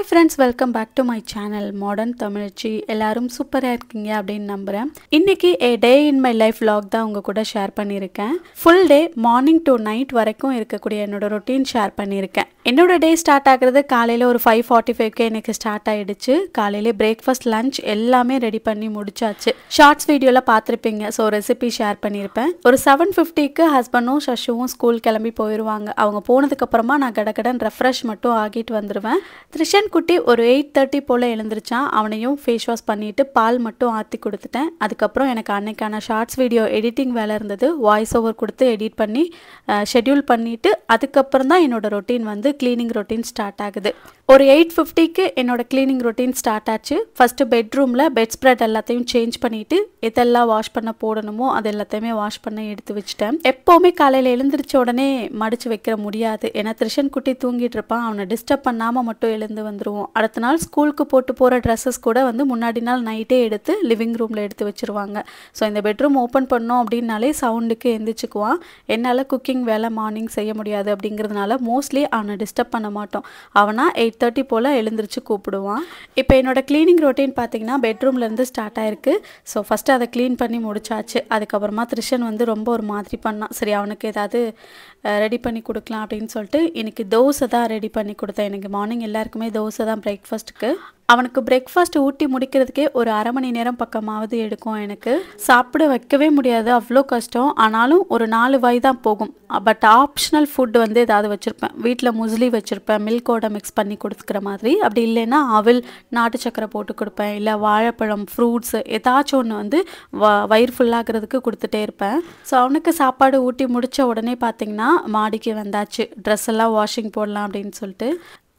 Hi friends, welcome back to my channel modern தமிழ்ச்சி. எல்லாரும் சூப்பராக இருக்கீங்க அப்படின்னு நம்புகிறேன். இன்றைக்கி day in my life vlog தான் உங்கள் கூட ஷேர் பண்ணியிருக்கேன். Full day morning to night வரைக்கும் இருக்கக்கூடிய என்னோட ரொட்டீன் ஷேர் பண்ணியிருக்கேன். என்னோட டே ஸ்டார்ட் ஆகுறது காலையில் ஒரு 5:45க்கு எனக்கு ஸ்டார்ட் ஆகிடுச்சு. காலையிலே பிரேக்ஃபாஸ்ட் லஞ்ச் எல்லாமே ரெடி பண்ணி முடிச்சாச்சு. ஷார்ட்ஸ் வீடியோவில் பார்த்துருப்பீங்க. ஸோ ரெசிபி ஷேர் பண்ணியிருப்பேன். ஒரு 7:50க்கு ஹஸ்பண்டும் சஷுவும் ஸ்கூல் கிளம்பி போயிடுவாங்க. அவங்க போனதுக்கப்புறமா நான் கடகடன் ரெஃப்ரெஷ் மட்டும் ஆகிட்டு வந்துடுவேன். த்ரிஷன் குட்டி ஒரு 8:30 போல் எழுந்திரிச்சான். அவனையும் ஃபேஸ் வாஷ் பண்ணிவிட்டு பால் மட்டும் ஆற்றி கொடுத்துட்டேன். அதுக்கப்புறம் எனக்கு அன்னைக்கான ஷார்ட்ஸ் வீடியோ எடிட்டிங் வேலை இருந்தது. வாய்ஸ் ஓவர் கொடுத்து எடிட் பண்ணி ஷெட்யூல் பண்ணிவிட்டு அதுக்கப்புறம் தான் என்னோட ரொட்டீன் வந்து க்ளீனிங் ரொட்டீன் ஸ்டார்ட் ஆகுது. ஒரு 8:50க்கு என்னோட க்ளீனிங் ரொட்டீன் ஸ்டார்ட் ஆச்சு. ஃபஸ்ட்டு பெட்ரூமில் பெட் ஸ்ப்ரெட் எல்லாத்தையும் சேஞ்ச் பண்ணிவிட்டு எதெல்லாம் வாஷ் பண்ண போடணுமோ அது எல்லாத்தையுமே வாஷ் பண்ண எடுத்து வச்சுட்டேன். எப்போவுமே காலையில் எழுந்திரிச்ச உடனே மடித்து வைக்கிற முடியாது. ஏன்னா த்ரிஷன் குட்டி தூங்கிட்டு இருப்பான். அவனை டிஸ்டர்ப் பண்ணாமல் மட்டும் எழுந்து வந்துடுவோம். அடுத்த நாள் ஸ்கூலுக்கு போட்டு போகிற ட்ரெஸ்ஸஸ் கூட வந்து முன்னாடி நாள் நைட்டே எடுத்து லிவிங் ரூமில் எடுத்து வச்சுருவாங்க. ஸோ இந்த பெட்ரூம் ஓப்பன் பண்ணோம் அப்படின்னாலே சவுண்டுக்கு எந்திரிச்சுக்குவான். என்னால் குக்கிங் வேலை மார்னிங் செய்ய முடியாது அப்படிங்கிறதுனால மோஸ்ட்லி அவனை டிஸ்டர்ப் பண்ண மாட்டோம். அவனா 8:30 போல் எழுந்திரிச்சு கூப்பிடுவான். இப்போ என்னோட க்ளீனிங் ரொட்டீன் பார்த்தீங்கன்னா பெட்ரூம்லேருந்து ஸ்டார்ட் ஆயிருக்கு. ஸோ ஃபஸ்ட்டு அதை க்ளீன் பண்ணி முடிச்சாச்சு. அதுக்கப்புறமா த்ரிஷன் வந்து ரொம்ப ஒரு மாதிரி பண்ணான். சரி, அவனுக்கு ஏதாவது ரெடி பண்ணி கொடுக்கலாம் அப்படின்னு சொல்லிட்டு இன்னைக்கு தோசை தான் ரெடி பண்ணி கொடுத்தேன். எனக்கு மார்னிங் எல்லாருக்குமே தோசை தான் பிரேக்ஃபாஸ்ட்டுக்கு. அவனுக்கு பிரேக்ஃபாஸ்ட் ஊட்டி முடிக்கிறதுக்கே ஒரு அரை மணி நேரம் பக்கமாவது எடுக்கும். எனக்கு சாப்பிட வைக்கவே முடியாது, அவ்வளோ கஷ்டம். ஆனாலும் ஒரு 4 வாய் தான் போகும். பட் ஆப்ஷனல் ஃபுட் வந்து ஏதாவது வச்சுருப்பேன். வீட்டில் முஸ்லி வச்சுருப்பேன், மில்கோட மிக்ஸ் பண்ணி கொடுத்துக்கிற மாதிரி. அப்படி இல்லைன்னா அவல் நாட்டு சக்கரை போட்டு கொடுப்பேன். இல்லை வாழைப்பழம், ஃப்ரூட்ஸு ஏதாச்சும் ஒன்று வந்து வயிறு ஃபுல்லாகிறதுக்கு கொடுத்துட்டே இருப்பேன். ஸோ அவனுக்கு சாப்பாடு ஊட்டி முடித்த உடனே பார்த்திங்கன்னா மாடிக்கு வந்தாச்சு. ட்ரெஸ் எல்லாம் வாஷிங் போடலாம் அப்படின்னு சொல்லிட்டு.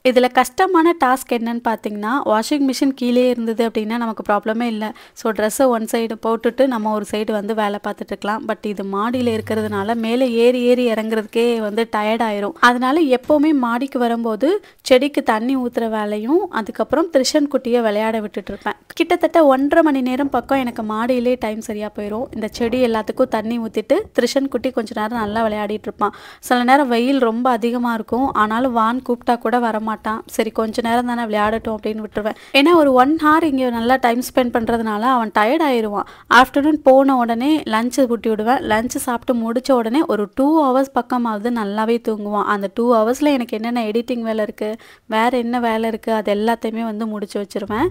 இதில் கஷ்டமான டாஸ்க் என்னன்னு பார்த்தீங்கன்னா, வாஷிங் மிஷின் கீழே இருந்தது அப்படின்னா நமக்கு ப்ராப்ளமே இல்லை. ஸோ ட்ரெஸ்ஸை ஒன் சைடு போட்டுட்டு நம்ம ஒரு சைடு வந்து வேலை பார்த்துட்டுருக்கலாம். பட் இது மாடியில் இருக்கிறதுனால மேலே ஏறி இறங்குறதுக்கே வந்து டயர்டாயிரும். அதனால எப்போவுமே மாடிக்கு வரும்போது செடிக்கு தண்ணி ஊற்றுற வேலையும் அதுக்கப்புறம் த்ரிஷன் குட்டியை விளையாட விட்டுட்ருப்பேன். கிட்டத்தட்ட 1.5 மணி நேரம் பக்கம் எனக்கு மாடியிலே டைம் சரியாக போயிடும். இந்த செடி எல்லாத்துக்கும் தண்ணி ஊற்றிட்டு த்ரிஷன் குட்டி கொஞ்சம் நேரம் நல்லா விளையாடிட்டு இருப்பான். சில நேரம் வெயில் ரொம்ப அதிகமாக இருக்கும். ஆனாலும் வான் கூப்பிட்டா கூட வரமாட்டான். சரி, கொஞ்ச நேரம் தானே விளையாடட்டும் அப்படின்னு விட்டுருவேன். ஏன்னா ஒரு 1 hour இங்கே நல்லா டைம் ஸ்பெண்ட் பண்ணுறதுனால அவன் டயர்ட் ஆயிடுவான். ஆஃப்டர்நூன் போன உடனே லஞ்சு ஊட்டி விடுவேன். லஞ்சு சாப்பிட்டு முடித்த உடனே ஒரு 2 hours பக்கமாவது நல்லாவே தூங்குவான். அந்த 2 hours எனக்கு என்னென்ன எடிட்டிங் வேலை இருக்குது, வேறு என்ன வேலை இருக்குது, அது எல்லாத்தையுமே வந்து முடிச்சு வச்சுருவேன்.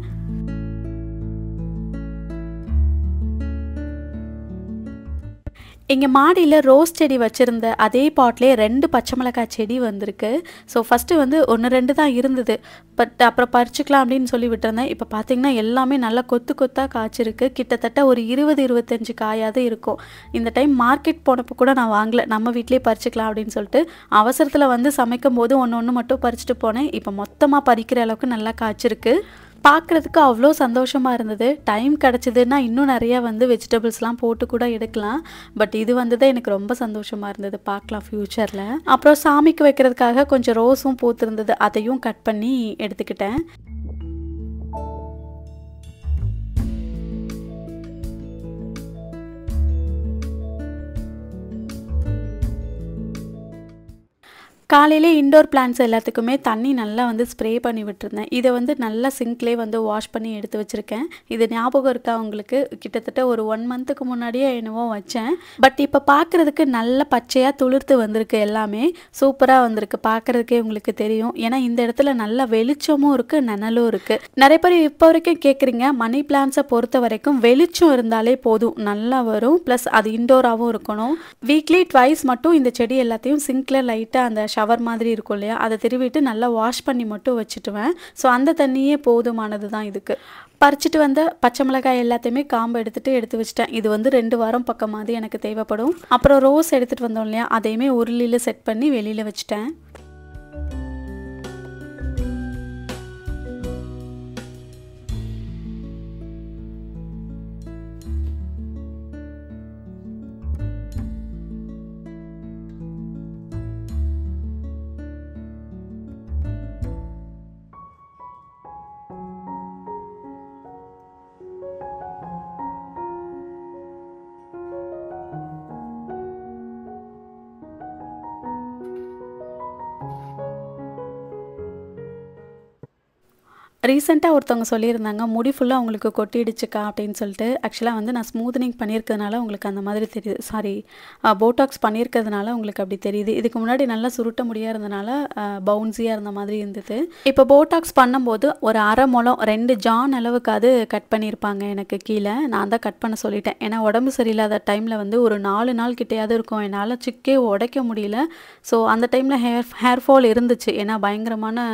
இங்கே மாடியில் ரோஸ் செடி வச்சுருந்த அதே பாட்லேயே 2 பச்சை மிளகாய் செடி வந்திருக்கு. ஸோ ஃபஸ்ட்டு வந்து 1-2 தான் இருந்தது. பட் அப்புறம் பறிச்சுக்கலாம் அப்படின்னு சொல்லி விட்டுருந்தேன். இப்போ பார்த்திங்கன்னா எல்லாமே நல்லா கொத்தாக காய்ச்சிருக்கு. கிட்டத்தட்ட ஒரு 20-25 காயாவது இருக்கும். இந்த டைம் மார்க்கெட் போனப்போ கூட நான் வாங்கலை, நம்ம வீட்டிலே பறிச்சுக்கலாம் அப்படின்னு சொல்லிட்டு அவசரத்தில் வந்து சமைக்கும் போது ஒன்று மட்டும் பறிச்சுட்டு போனேன். இப்போ மொத்தமாக பறிக்கிற அளவுக்கு நல்லா காய்ச்சிருக்கு. பார்க்குறதுக்கு அவ்வளோ சந்தோஷமாக இருந்தது. டைம் கிடச்சிதுன்னா இன்னும் நிறையா வந்து வெஜிடபிள்ஸ்லாம் போட்டு கூட எடுக்கலாம். பட் இது வந்து தான் எனக்கு ரொம்ப சந்தோஷமாக இருந்தது. பார்க்கலாம் ஃப்யூச்சரில். அப்புறம் சாமிக்கு வைக்கிறதுக்காக கொஞ்சம் ரோஸும் பூத்திருந்தது, அதையும் கட் பண்ணி எடுத்துக்கிட்டேன். காலையிலே இண்டோர் பிளான்ட்ஸ் எல்லாத்துக்குமே தண்ணி நல்லா வந்து ஸ்ப்ரே பண்ணி விட்டுருந்தேன். இதை வந்து நல்லா சிங்க்லேயே வந்து வாஷ் பண்ணி எடுத்து வச்சுருக்கேன். இது ஞாபகம் இருக்கா உங்களுக்கு? கிட்டத்தட்ட ஒரு 1 monthக்கு முன்னாடியே என்னவோ வச்சேன். பட் இப்போ பார்க்குறதுக்கு நல்ல பச்சையாக துளிர்த்து வந்திருக்கு. எல்லாமே சூப்பராக வந்திருக்கு. பார்க்குறதுக்கே உங்களுக்கு தெரியும். ஏன்னா இந்த இடத்துல நல்ல வெளிச்சமும் இருக்குது, நிழலும் இருக்குது. நிறைய பேர் இப்போ வரைக்கும் கேட்குறீங்க, மணி பிளான்ட்ஸை பொறுத்த வரைக்கும் வெளிச்சம் இருந்தாலே போதும், நல்லா வரும். ப்ளஸ் அது இண்டோராகவும் இருக்கணும். வீக்லி ட்வைஸ் மட்டும் இந்த செடி எல்லாத்தையும் சிங்க்ல லைட்டாக அந்த ஷவர் மாதிரி இருக்கும் இல்லையா, அதை திருவிட்டு நல்லா வாஷ் பண்ணி மட்டும் வச்சுட்டுவேன். ஸோ அந்த தண்ணியே போதுமானது தான் இதுக்கு. பறிச்சுட்டு வந்த பச்சை மிளகாய் எல்லாத்தையுமே காம்பு எடுத்து வச்சுட்டேன். இது வந்து 2 வாரம் பக்கமாவது எனக்கு தேவைப்படும். அப்புறம் ரோஸ் எடுத்துகிட்டு வந்தோம் இல்லையா, அதையுமே உருளியில் செட் பண்ணி வெளியில் வச்சுட்டேன். ரீசெண்டாக ஒருத்தவங்க சொல்லியிருந்தாங்க முடி ஃபுல்லாக உங்களுக்கு கொட்டிடுச்சுக்கா அப்படின்னு சொல்லிட்டு. ஆக்சுவலாக வந்து நான் ஸ்மூத்னிங் பண்ணியிருக்கிறதுனால உங்களுக்கு அந்த மாதிரி தெரியுது. சாரி, போட்டாக்ஸ் பண்ணியிருக்கிறதுனால உங்களுக்கு அப்படி தெரியுது. இதுக்கு முன்னாடி நல்லா சுருட்ட முடியாக இருந்தனால பவுன்ஸியாக இருந்த மாதிரி இருந்தது. இப்போ போட்டாக்ஸ் பண்ணும்போது ஒரு அரை முழம் 2 ஜான் அளவுக்கு அது கட் பண்ணியிருப்பாங்க எனக்கு கீழே. நான் தான் கட் பண்ண சொல்லிட்டேன். ஏன்னா உடம்பு சரியில்லாத டைமில் வந்து ஒரு 4 நாள் கிட்டையாவது இருக்கும். என்னால் சிக்கே உடைக்க முடியல. ஸோ அந்த டைமில் ஹேர் ஃபால் இருந்துச்சு. ஏன்னா பயங்கரமான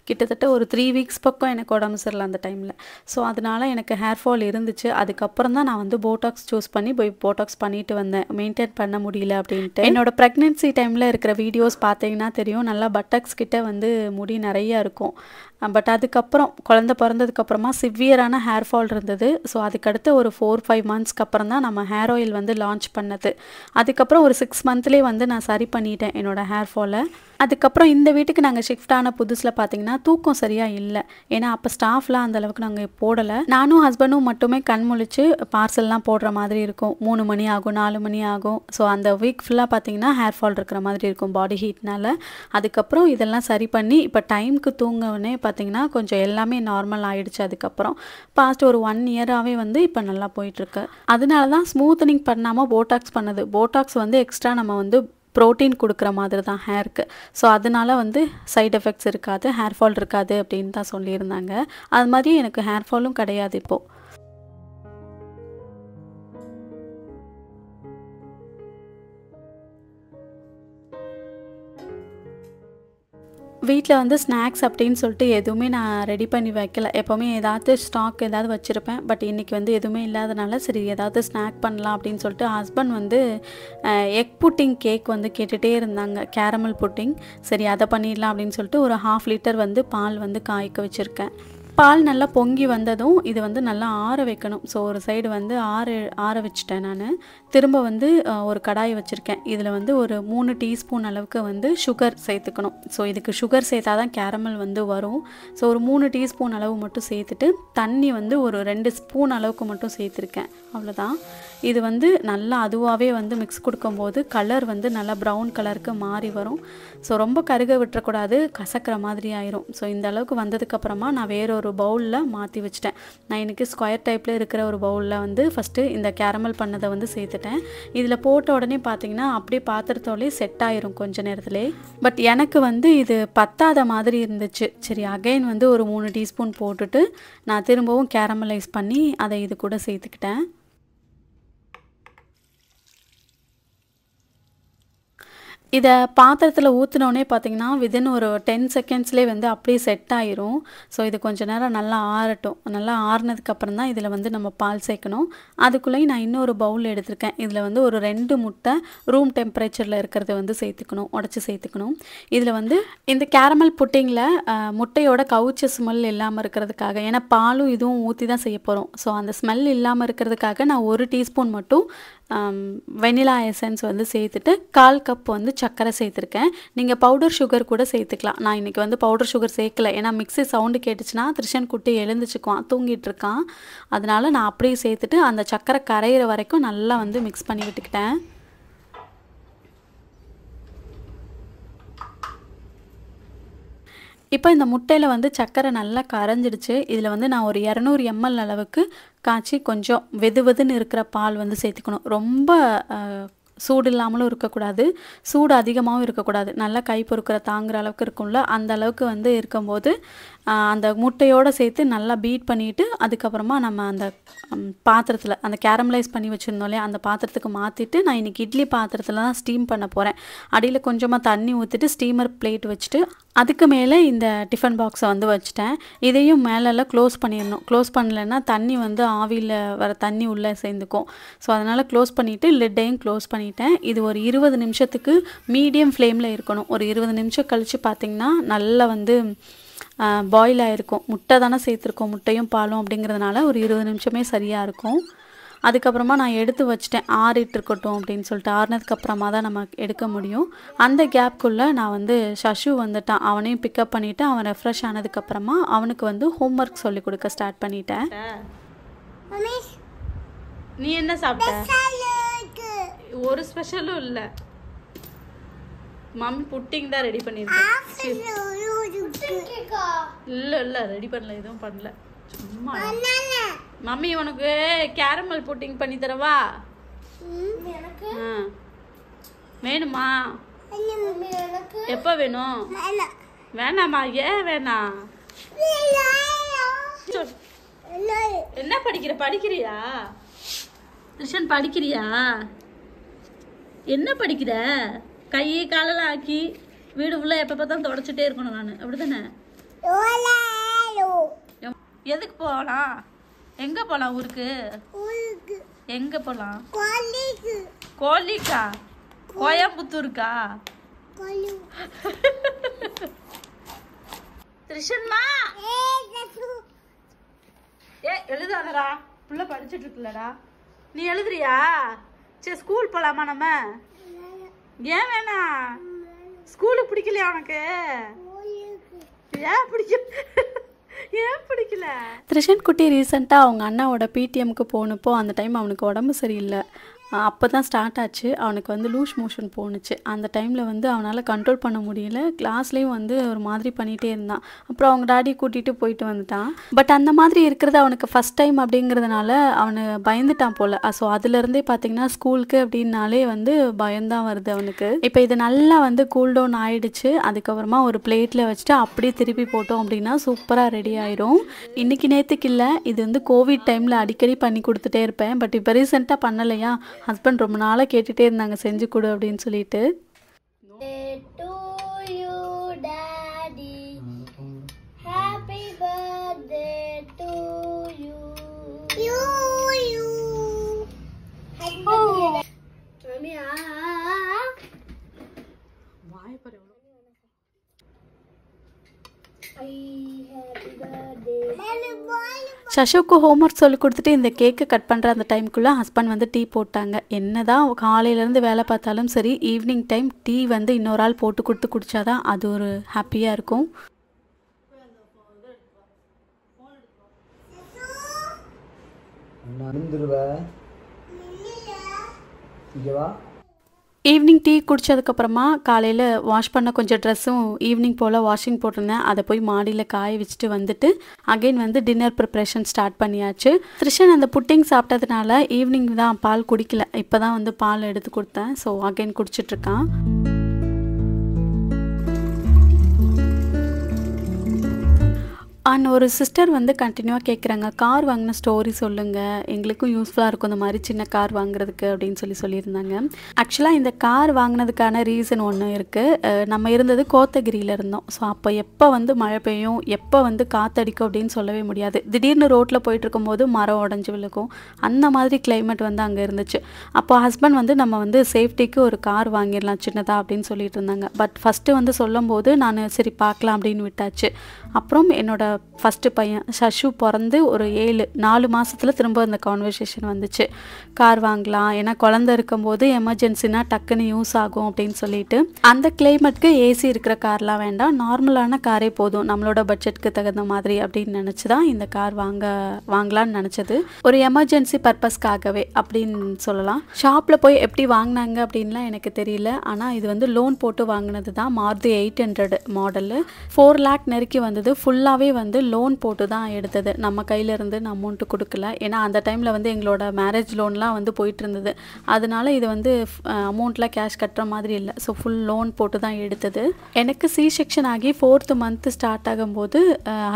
கிட்டத்தட்ட ஒரு 3 வீக்ஸ் பக்கம் எனக்கு உடம்பு சரியில்லை அந்த டைமில். ஸோ அதனால எனக்கு ஹேர் ஃபால் இருந்துச்சு. அதுக்கப்புறம் தான் நான் வந்து போட்டாக்ஸ் சூஸ் பண்ணி போய் போட்டாக்ஸ் பண்ணிட்டு வந்தேன். மெயின்டைன் பண்ண முடியல அப்படின்ட்டு. என்னோட ப்ரெக்னென்சி டைமில் இருக்கிற வீடியோஸ் பார்த்தீங்கன்னா தெரியும், நல்லா பட்டக்ஸ் கிட்ட வந்து முடி நிறையா இருக்கும். பட் அதுக்கப்புறம் குழந்தை பிறந்ததுக்கப்புறமா சிவியரான ஹேர் ஃபால் இருந்தது. ஸோ அதுக்கடுத்து ஒரு 4-5 மந்த்ஸ்க்கு அப்புறம் தான் நம்ம ஹேர் ஆயில் வந்து லான்ச் பண்ணது. அதுக்கப்புறம் ஒரு 6 மந்த்லேயே வந்து நான் சரி பண்ணிட்டேன் என்னோடய ஹேர் ஃபாலை. அதுக்கப்புறம் இந்த வீட்டுக்கு நாங்கள் ஷிஃப்ட் ஆன புதுசில் பார்த்தீங்கன்னா தூக்கம் சரியாக இல்லை. ஏன்னா அப்போ ஸ்டாஃப்லாம் அந்தளவுக்கு நாங்கள் போடலை. நானும் ஹஸ்பண்டும் மட்டுமே கண் முழிச்சு பார்சல்லாம் போடுற மாதிரி இருக்கும். 3 மணி ஆகும், 4 மணி ஆகும். ஸோ அந்த வீக் ஃபுல்லாக பார்த்தீங்கன்னா ஹேர் ஃபால் இருக்கிற மாதிரி இருக்கும் பாடி ஹீட்னால. அதுக்கப்புறம் இதெல்லாம் சரி பண்ணி இப்போ டைமுக்கு தூங்கவுடனே பார்த்தீங்கன்னா கொஞ்சம் எல்லாமே நார்மல் ஆகிடுச்சு. அதுக்கப்புறம் பாஸ்ட் ஒரு 1 இயராகவே வந்து இப்போ நல்லா போயிட்டுருக்கு. அதனால தான் ஸ்மூத்தனிங் பண்ணாமல் போட்டாக்ஸ் பண்ணது. போட்டாக்ஸ் வந்து எக்ஸ்ட்ரா நம்ம வந்து ப்ரோட்டீன் கொடுக்குற மாதிரி தான் ஹேருக்கு. ஸோ அதனால வந்து சைட் எஃபெக்ட்ஸ் இருக்காது, ஹேர் ஃபால் இருக்காது அப்படின்னு தான் சொல்லியிருந்தாங்க. அது மாதிரி எனக்கு ஹேர் ஃபாலும் கிடையாது இப்போது. வீட்டில் வந்து ஸ்நாக்ஸ் அப்படின்னு சொல்லிட்டு எதுவுமே நான் ரெடி பண்ணி வைக்கல. எப்போவுமே ஏதாவது ஸ்டாக் ஏதாவது வச்சுருப்பேன். பட் இன்றைக்கி வந்து எதுவுமே இல்லாதனால சரி ஏதாவது ஸ்நாக் பண்ணலாம் அப்படின்னு சொல்லிட்டு ஹஸ்பண்ட் வந்து எக் புட்டிங் கேக் வந்து கேட்டுகிட்டே இருந்தாங்க, கேரமல் புட்டிங். சரி அதை பண்ணிடலாம் அப்படின்னு சொல்லிட்டு ஒரு 1/2 லிட்டர் வந்து பால் வந்து காய்க்க வச்சுருக்கேன். பால் நல்லா பொங்கி வந்ததும் இது வந்து நல்லா ஆற வைக்கணும். ஸோ ஒரு சைடு வந்து ஆற வச்சுட்டேன் நான். திரும்ப வந்து ஒரு கடாயை வச்சுருக்கேன். இதில் வந்து ஒரு 3 டீஸ்பூன் அளவுக்கு வந்து சுகர் சேர்த்துக்கணும். ஸோ இதுக்கு சுகர் சேர்த்தா தான் கேரமல் வந்து வரும். ஸோ ஒரு 3 டீஸ்பூன் அளவு மட்டும் சேர்த்துட்டு தண்ணி வந்து ஒரு 2 ஸ்பூன் அளவுக்கு மட்டும் சேர்த்துருக்கேன். அவ்வளோதான். இது வந்து நல்லா அதுவாகவே வந்து மிக்ஸ் கொடுக்கும்போது கலர் வந்து நல்லா ப்ரௌன் கலருக்கு மாறி வரும். ஸோ ரொம்ப கருக விட்டுறக்கூடாது, கசக்கிற மாதிரி ஆயிரும். ஸோ இந்த அளவுக்கு வந்ததுக்கப்புறமா நான் வேறொரு பவுலில் மாற்றி வச்சிட்டேன். நான் இன்றைக்கி ஸ்கொயர் டைப்பில் இருக்கிற ஒரு பவுலில் வந்து ஃபஸ்ட்டு இந்த கேரமல் பண்ணதை வந்து சேர்த்துட்டேன். இதில் போட்ட உடனே பார்த்திங்கன்னா அப்படியே பாத்திரத்தோடே செட் ஆயிரும் கொஞ்ச நேரத்துலேயே. பட் எனக்கு வந்து இது பத்தாத மாதிரி இருந்துச்சு. சரி அகைன் வந்து ஒரு 3 டீஸ்பூன் போட்டுட்டு நான் திரும்பவும் கேரமலைஸ் பண்ணி அதை இது கூட சேர்த்துக்கிட்டேன். இதை பாத்திரத்தில் ஊற்றினோடனே பார்த்திங்கன்னா வித்தின் ஒரு 10 செகண்ட்ஸ்லேயே வந்து அப்படியே செட் ஆயிரும். ஸோ இது கொஞ்சம் நேரம் நல்லா ஆறட்டும். நல்லா ஆறுனதுக்கப்புறம் தான் இதில் வந்து நம்ம பால் சேர்க்கணும். அதுக்குள்ளேயும் நான் இன்னொரு பவுல் எடுத்திருக்கேன். இதில் வந்து ஒரு 2 முட்டை ரூம் டெம்பரேச்சரில் இருக்கிறத வந்து சேர்த்துக்கணும், உடச்சி சேர்த்துக்கணும். இதில் வந்து இந்த கேரமல் புட்டிங்கில் முட்டையோட கவுச்ச ஸ்மெல் இல்லாமல் இருக்கிறதுக்காக, ஏன்னா பாலும் இதுவும் ஊற்றி தான் செய்ய போகிறோம். ஸோ அந்த ஸ்மெல் இல்லாமல் இருக்கிறதுக்காக நான் 1 டீஸ்பூன் மட்டும் வெனிலா எசன்ஸ் வந்து சேர்த்துட்டு 1/4 கப் வந்து சர்க்கரை சேர்த்துருக்கேன். நீங்கள் பவுடர் சுகர் கூட சேர்த்துக்கலாம். நான் இன்றைக்கி வந்து பவுடர் சுகர் சேர்க்கல. ஏன்னா மிக்ஸி சவுண்டு கேட்டுச்சுன்னா திரிஷன் குட்டி எழுந்துச்சுக்குவான், தூங்கிட்டு இருக்கான். அதனால நான் அப்படியே சேர்த்துட்டு அந்த சர்க்கரை கரையிற வரைக்கும் நல்லா வந்து மிக்ஸ் பண்ணி விட்டுக்கிட்டேன். இப்போ இந்த முட்டையில் வந்து சர்க்கரை நல்லா கரைஞ்சிடுச்சு. இதில் வந்து நான் ஒரு 200 ml அளவுக்கு காய்ச்சி கொஞ்சம் வெதுன்னு இருக்கிற பால் வந்து சேர்த்துக்கணும். ரொம்ப சூடு இல்லாமலும் இருக்கக்கூடாது, சூடு அதிகமாகவும் இருக்கக்கூடாது. நல்லா கை பொறுக்கிற தாங்குற அளவுக்கு இருக்கும்ல, அந்த அளவுக்கு வந்து இருக்கும்போது அந்த முட்டையோடு சேர்த்து நல்லா பீட் பண்ணிவிட்டு அதுக்கப்புறமா நம்ம அந்த பாத்திரத்தில் அந்த கேரமலைஸ் பண்ணி வச்சுருந்தோம் இல்லையா, அந்த பாத்திரத்துக்கு மாற்றிட்டு நான் இன்றைக்கி இட்லி பாத்திரத்தில் தான் ஸ்டீம் பண்ண போகிறேன். அடியில் கொஞ்சமாக தண்ணி ஊற்றிட்டு ஸ்டீமர் பிளேட் வச்சுட்டு அதுக்கு மேலே இந்த டிஃபன் பாக்ஸை வந்து வச்சுட்டேன். இதையும் மேலெல்லாம் க்ளோஸ் பண்ணிடணும். க்ளோஸ் பண்ணலைன்னா தண்ணி வந்து ஆவியில் வர தண்ணி உள்ளே சேர்ந்துக்கும். ஸோ அதனால் க்ளோஸ் பண்ணிவிட்டு லிட்டையும் க்ளோஸ் பண்ணிட்டேன். இது ஒரு 20 நிமிஷத்துக்கு மீடியம் ஃப்ளேமில் இருக்கணும். ஒரு 20 நிமிஷம் கழித்து பார்த்திங்கன்னா நல்லா வந்து பாயில் ஆகிருக்கும். முட்டை தானே சேர்த்துருக்கோம், முட்டையும் பாலும் அப்படிங்கிறதுனால ஒரு 20 நிமிஷமே சரியாக இருக்கும். அதுக்கப்புறமா நான் எடுத்து வச்சிட்டேன், ஆறிட்டு இருக்கட்டும் அப்படின்னு சொல்லிட்டு. ஆறினதுக்கப்புறமா தான் நம்ம எடுக்க முடியும். அந்த கேப்குள்ளே நான் வந்து சஷு வந்துட்டான். அவனையும் பிக்கப் பண்ணிவிட்டு அவன் ரெஃப்ரெஷ் ஆனதுக்கப்புறமா அவனுக்கு வந்து ஹோம்ஒர்க் சொல்லி கொடுக்க ஸ்டார்ட் பண்ணிட்டேன். நீ என்ன சாப்பிட்ட? ஒரு ஸ்பெஷலும் இல்லை. மம்மி புட்டிங் தான் ரெடி பண்ணிருக்கேன். இல்ல ரெடி பண்ணல, எதுவும் பண்ணல, சும்மா. மம்மி உனக்கு கேரமல் புட்டிங் பண்ணி தரவா? வேணுமா? எப்ப வேணும்? வேணாமா? ஏன் வேணாம்? என்ன படிக்கிறியா கிருஷ்ணன்? படிக்கிறியா? என்ன படிக்கிற? கையை காலெல்லாம் ஆக்கி வீடு ஃபுல்லாக எப்போ பார்த்தாலும் தொடச்சிட்டே இருக்கணும் நான், அப்படிதானே? எதுக்கு போகலாம்? எங்கே போகலாம்? ஊருக்கு எங்கே போகலாம்? கோழிக்கா? கோயம்புத்தூருக்கா? கிருஷ்ணன்மா எழுதாதடா, புள்ள படிச்சுட்டு இருக்குல்லடா. நீ எழுதுறியா? சரி ஸ்கூல் போலாமா நம்ம? ஏன் வேணாம்? ஸ்கூலுக்கு பிடிக்கலையா உனக்கு? ஏன் பிடிக்கல? திரிஷன் குட்டி ரீசெண்டாக அவங்க அண்ணாவோட பிடிஎம்க்கு போனப்போ அந்த டைம் அவனுக்கு உடம்பு சரியில்லை. அப்போ தான் ஸ்டார்ட் ஆச்சு. அவனுக்கு வந்து லூஸ் மோஷன் போணுச்சு. அந்த டைமில் வந்து அவனால் கண்ட்ரோல் பண்ண முடியல. கிளாஸ்லேயும் வந்து ஒரு மாதிரி பண்ணிகிட்டே இருந்தான். அப்புறம் அவங்க டாடி கூட்டிகிட்டு போயிட்டு வந்துட்டான். பட் அந்த மாதிரி இருக்கிறது அவனுக்கு ஃபஸ்ட் டைம் அப்படிங்கிறதுனால அவனு பயந்துட்டான் போல். ஸோ அதுலேருந்தே பார்த்திங்கன்னா ஸ்கூலுக்கு அப்படின்னாலே வந்து பயம்தான் வருது அவனுக்கு. இப்போ இது நல்லா வந்து கூல் டவுன் ஆகிடுச்சு. அதுக்கப்புறமா ஒரு பிளேட்டில் வச்சுட்டு அப்படியே திருப்பி போட்டோம் அப்படின்னா சூப்பராக ரெடி ஆயிரும். இன்றைக்கி நேற்றுக்கு இல்லை, இது வந்து கோவிட் டைமில் அடிக்கடி பண்ணி கொடுத்துட்டே இருப்பேன். பட் இப்போ ரீசெண்டாக பண்ணலையா, ஹஸ்பண்ட் ரொம்ப நாளாக கேட்டுகிட்டே இருந்தாங்க செஞ்சு கொடு அப்படின்னு சொல்லிட்டு. சஷுக்கு ஹோம்ஒர்க் சொல்லி கொடுத்துட்டு இந்த கேக்கை கட் பண்ணுற அந்த டைமுக்குள்ளே ஹஸ்பண்ட் வந்து டீ போட்டாங்க. என்னதான் காலையிலேருந்து வேலை பார்த்தாலும் சரி, ஈவினிங் டைம் டீ வந்து இன்னொரு ஆள் போட்டு கொடுத்து குடித்தாதான் அது ஒரு ஹாப்பியாக இருக்கும். ஈவினிங் டீ குடித்ததுக்கப்புறமா காலையில் வாஷ் பண்ண கொஞ்சம் ட்ரெஸ்ஸும் ஈவினிங் போல் வாஷிங் போட்டிருந்தேன். அதை போய் மாடியில் காய வச்சுட்டு வந்துட்டு அகெயின் வந்து டின்னர் ப்ரிப்ரேஷன் ஸ்டார்ட் பண்ணியாச்சு. கிருஷ்ணன் அந்த புட்டிங் சாப்பிட்டதுனால ஈவினிங் தான் பால் குடிக்கல. இப்போ தான் வந்து பால் எடுத்து கொடுத்தேன். ஸோ அகெயின் குடிச்சிட்ருக்கான். அண்ட் ஒரு சிஸ்டர் வந்து கண்டினியூவாக கேட்குறாங்க, கார் வாங்கின ஸ்டோரி சொல்லுங்கள், எங்களுக்கும் யூஸ்ஃபுல்லாக இருக்கும் இந்த மாதிரி சின்ன கார் வாங்குறதுக்கு அப்படின்னு சொல்லியிருந்தாங்க. ஆக்சுவலாக இந்த கார் வாங்கினதுக்கான ரீசன் ஒன்று இருக்குது. நம்ம இருந்தது கோத்தகிரியில் இருந்தோம். ஸோ அப்போ எப்போ வந்து மழை பெய்யும், எப்போ வந்து காற்றடிக்கும் அப்படின்னு சொல்லவே முடியாது. திடீர்னு ரோட்டில் போயிட்டுருக்கும்போது மரம் உடஞ்சி விழுக்கும். அந்த மாதிரி கிளைமேட் வந்து அங்கே இருந்துச்சு. அப்போ ஹஸ்பண்ட் வந்து நம்ம வந்து சேஃப்டிக்கு ஒரு கார் வாங்கிடலாம் சின்னதாக அப்படின்னு சொல்லிட்டு இருந்தாங்க. பட் ஃபஸ்ட்டு வந்து சொல்லும் போது நான் சரி பார்க்கலாம் அப்படின்னு விட்டாச்சு. அப்புறம் என்னோட ஃபஸ்ட்டு பையன் சஷு பிறந்து ஒரு 4 மாதத்தில் திரும்ப அந்த கான்வர்சேஷன் வந்துச்சு, கார் வாங்கலாம், ஏன்னா குழந்தை இருக்கும்போது எமர்ஜென்சினா டக்குன்னு யூஸ் ஆகும் அப்படின்னு சொல்லிட்டு. அந்த கிளைமேட்க்கு ஏசி இருக்கிற கார்லாம் வேண்டாம், நார்மலான காரே போதும் நம்மளோட பட்ஜெட்க்கு தகுந்த மாதிரி அப்படின்னு நினச்சி தான் இந்த கார் வாங்கலான்னு நினச்சது. ஒரு எமர்ஜென்சி பர்பஸ்க்காகவே அப்படின்னு சொல்லலாம். ஷாப்பில் போய் எப்படி வாங்கினாங்க அப்படின்லாம் எனக்கு தெரியல. ஆனால் இது வந்து லோன் போட்டு வாங்கினது தான். மாருதி 800 மாடலு 4 lakh நெருக்கி வந்தது. ஃபுல்லாகவே வந்து லோன் போட்டு தான் எடுத்தது. நம்ம கையிலேருந்து அமௌண்ட்டு கொடுக்கல. ஏன்னா அந்த டைமில் வந்து எங்களோட மேரேஜ் லோன்லாம் வந்து போயிட்டு இருந்தது. அதனால இது வந்து அமௌண்ட்லாம் கேஷ் கட்டுற மாதிரி இல்லை. ஸோ ஃபுல் லோன் போட்டு தான் எடுத்தது. எனக்கு சி செக்ஷன் ஆகி 4th month ஸ்டார்ட் ஆகும்போது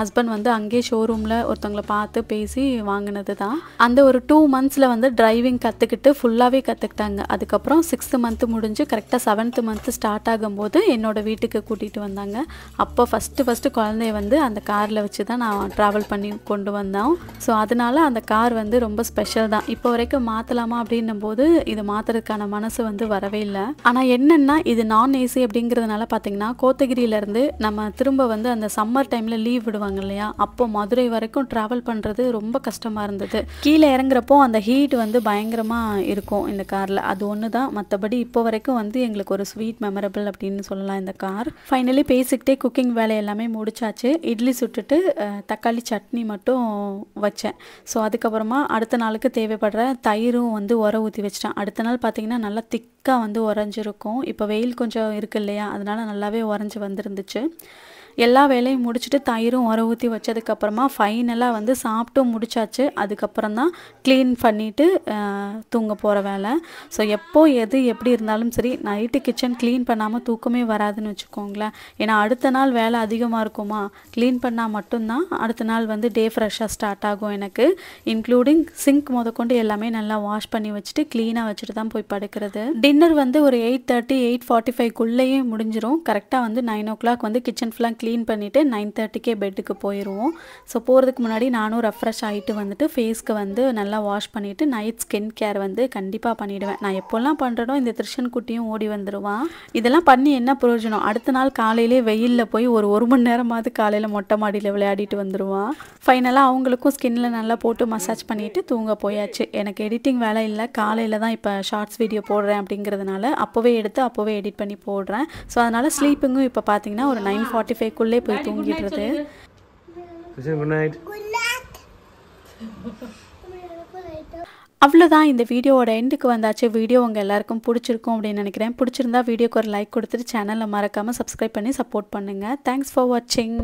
ஹஸ்பண்ட் வந்து அங்கேயே ஷோரூமில் ஒருத்தவங்களை பார்த்து பேசி வாங்கினது தான். அந்த ஒரு 2 months வந்து டிரைவிங் கற்றுக்கிட்டு ஃபுல்லாகவே கற்றுக்கிட்டாங்க. அதுக்கப்புறம் 6th month முடிஞ்சு கரெக்டாக 7th month ஸ்டார்ட் ஆகும்போது என்னோட வீட்டுக்கு கூட்டிகிட்டு வந்தாங்க. அப்போ ஃபஸ்ட்டு குழந்தைய வந்து அந்த காரில் வச்சு தான் நான் ட்ராவல் பண்ணி கொண்டு வந்தோம். ஸோ அதனால அந்த கார் வந்து ரொம்ப ஸ்பெஷல் தான். இப்போ வரைக்கும் மாற்றலாமா அப்படின்னும் போது இது மாற்றுறதுக்கான மனசு வந்து வரவே இல்லை. ஆனால் என்னென்னா இது நான் ஏசி அப்படிங்கிறதுனால பார்த்தீங்கன்னா கோத்தகிரியிலேருந்து நம்ம திரும்ப வந்து அந்த சம்மர் டைமில் லீவ் விடுவாங்க இல்லையா, அப்போ மதுரை வரைக்கும் ட்ராவல் பண்ணுறது ரொம்ப கஷ்டமாக இருந்தது. கீழே இறங்குறப்போ அந்த ஹீட் வந்து பயங்கரமாக இருக்கும் இந்த காரில். அது ஒன்று தான். மற்றபடி இப்போ வரைக்கும் வந்து எங்களுக்கு ஒரு ஸ்வீட் மெமரபிள் அப்படின்னு சொல்லலாம் இந்த கார். ஃபைனலி பேசிக்கிட்டே குக்கிங் வேலை எல்லாமே முடிச்சாச்சு. இட்லி சுட்டுட்டு பண்ணிவிட்டு தக்காளி சட்னி மட்டும் வச்சேன். ஸோ அதுக்கப்புறமா அடுத்த நாளுக்கு தேவைப்படுற தயிரும் வந்து ஊற ஊற்றி வச்சிட்டேன். அடுத்த நாள் பார்த்திங்கன்னா நல்லா திக்காக வந்து உறைஞ்சிருக்கும். இப்போ வெயில் கொஞ்சம் இருக்குது இல்லையா, அதனால் நல்லாவே உறைஞ்சி வந்துருந்துச்சு. எல்லா வேலையும் முடிச்சுட்டு தயிரும் ஊற ஊற்றி வச்சதுக்கப்புறமா ஃபைனலாக வந்து சாப்பிட்டு முடிச்சாச்சு. அதுக்கப்புறம் தான் க்ளீன் பண்ணிவிட்டு தூங்க போகிற வேலை. ஸோ எப்போ எது எப்படி இருந்தாலும் சரி, நைட்டு கிச்சன் க்ளீன் பண்ணாமல் தூக்கமே வராதுன்னு வச்சுக்கோங்களேன். ஏன்னா அடுத்த நாள் வேலை அதிகமாக இருக்குமா, க்ளீன் பண்ணால் மட்டும்தான் அடுத்த நாள் வந்து டே ஃப்ரெஷ்ஷாக ஸ்டார்ட் ஆகும் எனக்கு. இன்க்ளூடிங் சிங்க் முதற்கொண்டு எல்லாமே நல்லா வாஷ் பண்ணி வச்சுட்டு க்ளீனாக வச்சுட்டு தான் போய் படுக்கிறது. டின்னர் வந்து ஒரு 8:30 8:45க்குள்ளேயே முடிஞ்சிடும். கரெக்டாக வந்து 9 o'clock வந்து கிச்சன் ஃபுல்லாக க்ளீன் பண்ணிவிட்டு 9:30க்கே பெட்டுக்கு போயிடுவோம். ஸோ போகிறதுக்கு முன்னாடி நானும் ரெஃப்ரெஷ் ஆகிட்டு வந்துட்டு ஃபேஸ்க்கு வந்து நல்லா வாஷ் பண்ணிவிட்டு நைட் ஸ்கின் கேர் வந்து கண்டிப்பாக பண்ணிவிடுவேன். நான் எப்போல்லாம் பண்ணுறனோ இந்த திருஷன் குட்டியும் ஓடி வந்துடுவான். இதெல்லாம் பண்ணி என்ன பிரயோஜனம், அடுத்த நாள் காலையிலே வெயிலில் போய் ஒரு மணி நேரமாவது காலையில் மொட்டை மாடியில் விளையாடிட்டு வந்துடுவான். ஃபைனலாக அவங்களுக்கும் ஸ்கின்னில் நல்லா போட்டு மசாஜ் பண்ணிவிட்டு தூங்க போயாச்சு. எனக்கு எடிட்டிங் வேலை இல்லை, காலையில் தான் இப்போ ஷார்ட்ஸ் வீடியோ போடுறேன் அப்படிங்கிறதுனால அப்போவே எடுத்து அப்போவே எடிட் பண்ணி போடுறேன். ஸோ அதனால் ஸ்லீப்பிங்கும் இப்போ பார்த்தீங்கன்னா ஒரு 9:45க்குள்ளே போய் தூங்கிடுறது. அவ்வளோதான், இந்த வீடியோவோட எண்டுக்கு வந்தாச்சு. வீடியோ உங்கள் எல்லாருக்கும் பிடிச்சிருக்கும் அப்படின்னு நினைக்கிறேன். பிடிச்சிருந்தா வீடியோக்கு ஒரு லைக் கொடுத்துட்டு சேனலில் மறக்காமல் சப்ஸ்கிரைப் பண்ணி சப்போர்ட் பண்ணுங்கள். தேங்க்ஸ் ஃபார் வாட்சிங்.